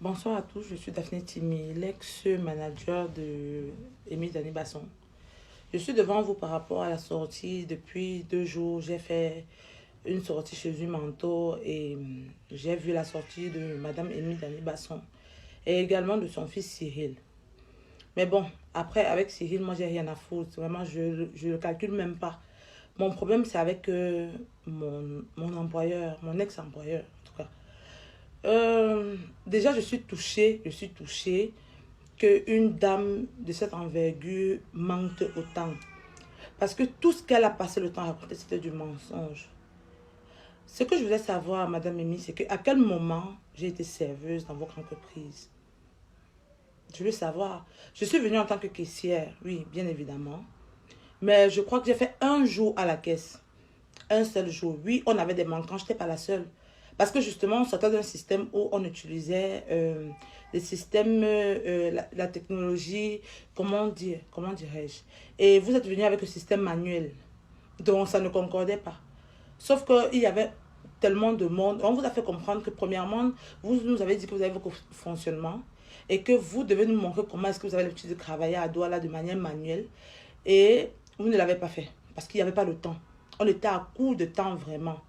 Bonsoir à tous, je suis Daphné Timi, l'ex-manager de Émile Dani Basson. Je suis devant vous par rapport à la sortie. Depuis 2 jours, j'ai fait une sortie chez une mentor et j'ai vu la sortie de Madame Émile Dani Basson et également de son fils Cyril. Mais bon, après, avec Cyril, moi, j'ai rien à foutre. Vraiment, je le calcule même pas. Mon problème, c'est avec mon employeur, mon ex-employeur, en tout cas. Déjà, je suis touchée qu'une dame de cette envergure mente autant. Parce que tout ce qu'elle a passé le temps à raconter, c'était du mensonge. Ce que je voulais savoir, Madame Mimi, c'est qu'à quel moment j'ai été serveuse dans votre entreprise. Je veux savoir. Je suis venue en tant que caissière, oui, bien évidemment. Mais je crois que j'ai fait un jour à la caisse. Un seul jour. Oui, on avait des manquants, je n'étais pas la seule. Parce que justement, on sortait d'un système où on utilisait les systèmes, la technologie, comment dirais-je. Et vous êtes venu avec le système manuel. Donc, ça ne concordait pas. Sauf qu'il y avait tellement de monde. On vous a fait comprendre que, premièrement, vous nous avez dit que vous avez votre fonctionnement et que vous devez nous montrer comment est-ce que vous avez l'habitude de travailler à Douala de manière manuelle. Et vous ne l'avez pas fait parce qu'il n'y avait pas le temps. On était à court de temps vraiment.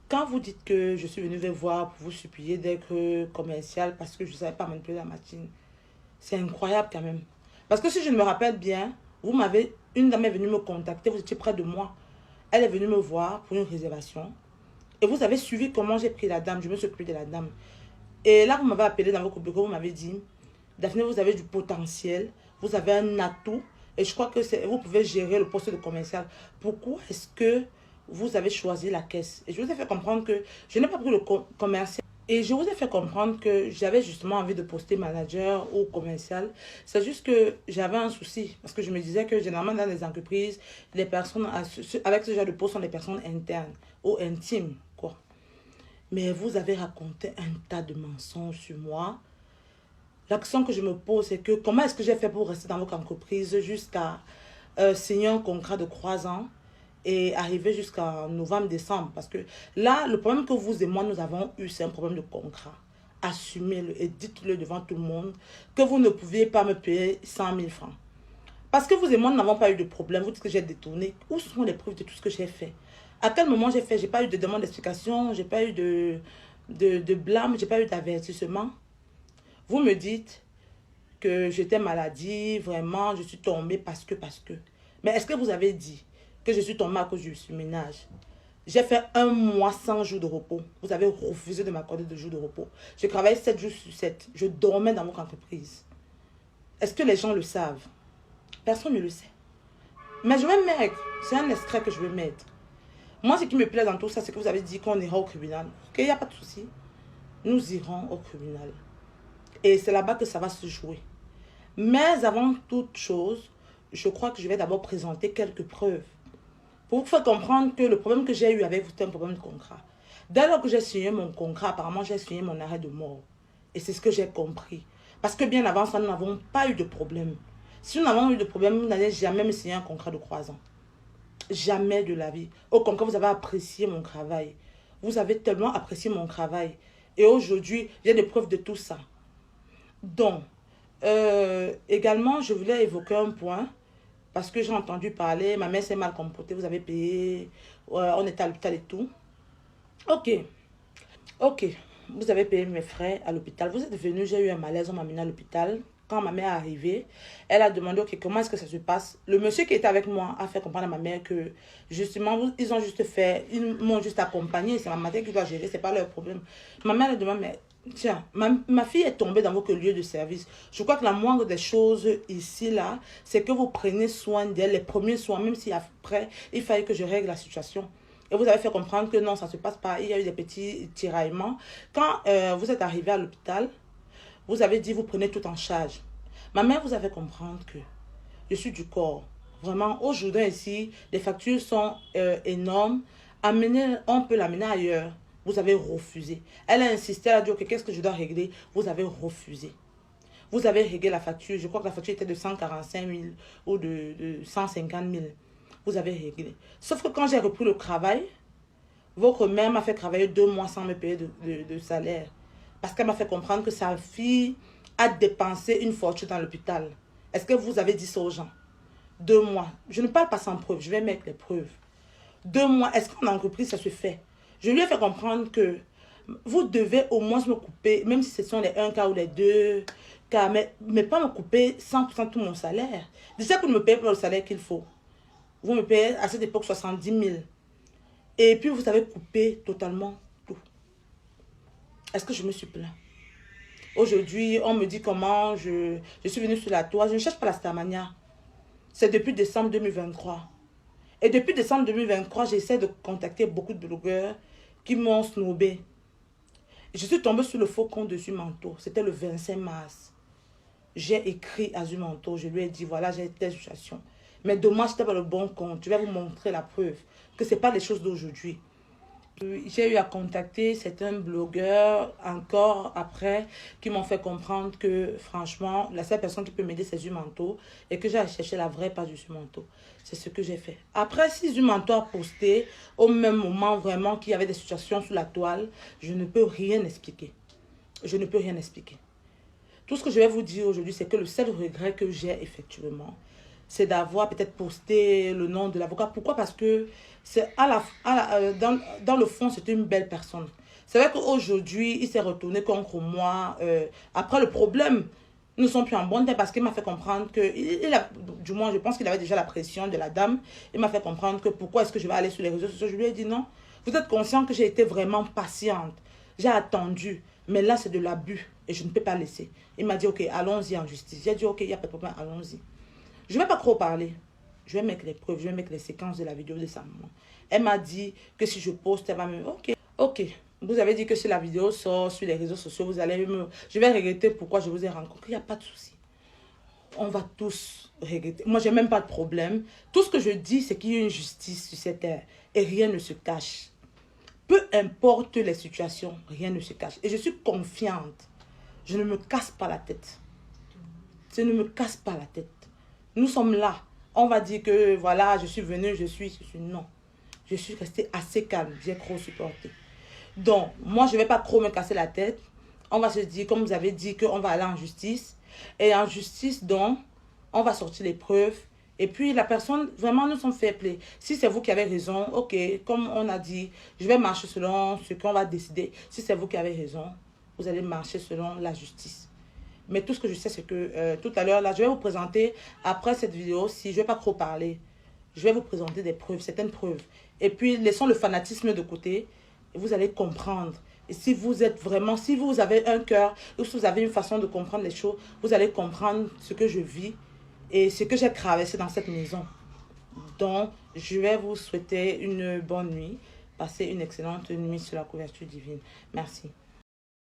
Quand vous dites que je suis venue vous voir pour vous supplier d'être commercial parce que je ne savais pas manipuler la machine, c'est incroyable quand même. Parce que si je me rappelle bien, une dame est venue me contacter, vous étiez près de moi. Elle est venue me voir pour une réservation. Et vous avez suivi comment j'ai pris la dame, je me suis occupée de la dame. Et là, vous m'avez appelé dans votre bureau, vous m'avez dit, Daphné, vous avez du potentiel, vous avez un atout, et je crois que vous pouvez gérer le poste de commercial. Pourquoi est-ce que vous avez choisi la caisse? Et je vous ai fait comprendre que je n'ai pas pris le commercial. Et je vous ai fait comprendre que j'avais justement envie de poster manager ou commercial. C'est juste que j'avais un souci. Parce que je me disais que généralement dans les entreprises, les personnes avec ce genre de poste sont des personnes internes ou intimes, quoi. Mais vous avez raconté un tas de mensonges sur moi. La question que je me pose, c'est que comment est-ce que j'ai fait pour rester dans votre entreprise jusqu'à signer un contrat de 3 ans et arriver jusqu'à novembre-décembre? Parce que là, le problème que vous et moi, nous avons eu, c'est un problème de contrat. Assumez-le et dites-le devant tout le monde que vous ne pouviez pas me payer 100 000 francs. Parce que vous et moi, nous n'avons pas eu de problème. Vous dites que j'ai détourné. Où sont les preuves de tout ce que j'ai fait? À quel moment j'ai fait? J'ai pas eu de demande d'explication, j'ai pas eu de blâme, j'ai pas eu d'avertissement. Vous me dites que j'étais maladie, vraiment, je suis tombée parce que. Mais est-ce que vous avez dit que je suis tombée à cause du surménage? J'ai fait 1 mois sans jour de repos. Vous avez refusé de m'accorder de jours de repos. Je travaillais 7 jours sur 7. Je dormais dans votre entreprise. Est-ce que les gens le savent? Personne ne le sait. Mais je vais mettre, c'est un extrait que je vais mettre. Moi, ce qui me plaît dans tout ça, c'est que vous avez dit qu'on ira au tribunal. Qu'il n'y a pas de souci. Nous irons au tribunal. Et c'est là-bas que ça va se jouer. Mais avant toute chose, je crois que je vais d'abord présenter quelques preuves. Pour vous faire comprendre que le problème que j'ai eu avec vous, c'est un problème de contrat. Dès lors que j'ai signé mon contrat, apparemment, j'ai signé mon arrêt de mort. Et c'est ce que j'ai compris. Parce que bien avant ça, nous n'avons pas eu de problème. Si nous n'avons eu de problème, vous n'allez jamais me signer un contrat de 3 ans. Jamais de la vie. Au contraire, vous avez apprécié mon travail. Vous avez tellement apprécié mon travail. Et aujourd'hui, j'ai des preuves de tout ça. Donc, également, je voulais évoquer un point. Parce que j'ai entendu parler, ma mère s'est mal comportée, vous avez payé, on était à l'hôpital et tout. Ok, ok, vous avez payé mes frais à l'hôpital. Vous êtes venu, j'ai eu un malaise, on m'a amené à l'hôpital. Quand ma mère est arrivée, elle a demandé, ok, comment est-ce que ça se passe? Le monsieur qui était avec moi a fait comprendre à ma mère que, justement, ils ont juste fait, ils m'ont juste accompagné. C'est ma mère qui doit gérer, c'est pas leur problème. Ma mère elle demande, mais tiens, ma fille est tombée dans votre lieu de service. Je crois que la moindre des choses ici, là, c'est que vous prenez soin d'elle, les premiers soins, même si après, il fallait que je règle la situation. Et vous avez fait comprendre que non, ça ne se passe pas. Il y a eu des petits tiraillements. Quand vous êtes arrivé à l'hôpital, vous avez dit vous prenez tout en charge. Ma mère vous a fait comprendre que je suis du corps. Vraiment, aujourd'hui ici, les factures sont énormes. On peut l'amener ailleurs. Vous avez refusé. Elle a insisté, elle a dit, ok, qu'est-ce que je dois régler? Vous avez refusé. Vous avez réglé la facture. Je crois que la facture était de 145 000 ou de 150 000. Vous avez réglé. Sauf que quand j'ai repris le travail, votre mère m'a fait travailler 2 mois sans me payer de salaire. Parce qu'elle m'a fait comprendre que sa fille a dépensé une fortune dans l'hôpital. Est-ce que vous avez dit ça aux gens? 2 mois. Je ne parle pas sans preuve, je vais mettre les preuves. 2 mois, est-ce qu'en entreprise, ça se fait? Je lui ai fait comprendre que vous devez au moins me couper, même si ce sont les 1 cas ou les 2 cas, mais pas me couper 100% tout mon salaire. Déjà que vous ne me payez pas le salaire qu'il faut. Vous me payez à cette époque 70 000. Et puis vous avez coupé totalement tout. Est-ce que je me suis plaint? Aujourd'hui, on me dit comment je suis venue sur la toile. Je ne cherche pas la Starmania. C'est depuis décembre 2023. Et depuis décembre 2023, j'essaie de contacter beaucoup de blogueurs qui m'ont snobé. Je suis tombée sur le faux compte de Zumanto. C'était le 25 mars. J'ai écrit à Zumanto. Je lui ai dit, voilà, j'ai telle situation. Mais dommage, c'était pas le bon compte. Je vais vous montrer la preuve que ce n'est pas les choses d'aujourd'hui. J'ai eu à contacter certains blogueurs encore après qui m'ont fait comprendre que franchement, la seule personne qui peut m'aider c'est Zumanto et que j'ai cherché la vraie page de Zumanto. C'est ce que j'ai fait. Après, si Zumanto a posté au même moment vraiment qu'il y avait des situations sous la toile, je ne peux rien expliquer. Je ne peux rien expliquer. Tout ce que je vais vous dire aujourd'hui, c'est que le seul regret que j'ai effectivement, c'est d'avoir peut-être posté le nom de l'avocat. Pourquoi? Parce que c'est dans le fond, c'était une belle personne. C'est vrai qu'aujourd'hui, il s'est retourné contre moi. Après le problème, nous ne sommes plus en bon terme parce qu'il m'a fait comprendre que, du moins, je pense qu'il avait déjà la pression de la dame. Il m'a fait comprendre que pourquoi est-ce que je vais aller sur les réseaux sociaux. Je lui ai dit non. Vous êtes conscient que j'ai été vraiment patiente. J'ai attendu. Mais là, c'est de l'abus et je ne peux pas laisser. Il m'a dit, ok, allons-y en justice. J'ai dit, ok, il n'y a pas de problème, allons-y. Je ne vais pas trop parler. Je vais mettre les preuves, je vais mettre les séquences de la vidéo de sa maman. Elle m'a dit que si je poste, elle va me... Ok. Vous avez dit que si la vidéo sort sur les réseaux sociaux, vous allez me... Je vais regretter pourquoi je vous ai rencontré. Il n'y a pas de souci. On va tous regretter. Moi, je n'ai même pas de problème. Tout ce que je dis, c'est qu'il y a une justice sur cette terre. Et rien ne se cache. Peu importe les situations, rien ne se cache. Et je suis confiante. Je ne me casse pas la tête. Je ne me casse pas la tête. Nous sommes là. On va dire que voilà, je suis venue, je suis... Non. Je suis restée assez calme. J'ai trop supporté. Donc, moi, je ne vais pas trop me casser la tête. On va se dire, comme vous avez dit, qu'on va aller en justice. Et en justice, donc, on va sortir les preuves. Et puis, la personne, vraiment, nous sommes fair play. Si c'est vous qui avez raison, ok, comme on a dit, je vais marcher selon ce qu'on va décider. Si c'est vous qui avez raison, vous allez marcher selon la justice. Mais tout ce que je sais, c'est que tout à l'heure, là, je vais vous présenter, après cette vidéo, si je ne vais pas trop parler, je vais vous présenter des preuves, certaines preuves. Et puis, laissons le fanatisme de côté, et vous allez comprendre. Et si vous êtes vraiment, si vous avez un cœur, ou si vous avez une façon de comprendre les choses, vous allez comprendre ce que je vis et ce que j'ai traversé dans cette maison. Donc, je vais vous souhaiter une bonne nuit. Passez une excellente nuit sur la couverture divine. Merci.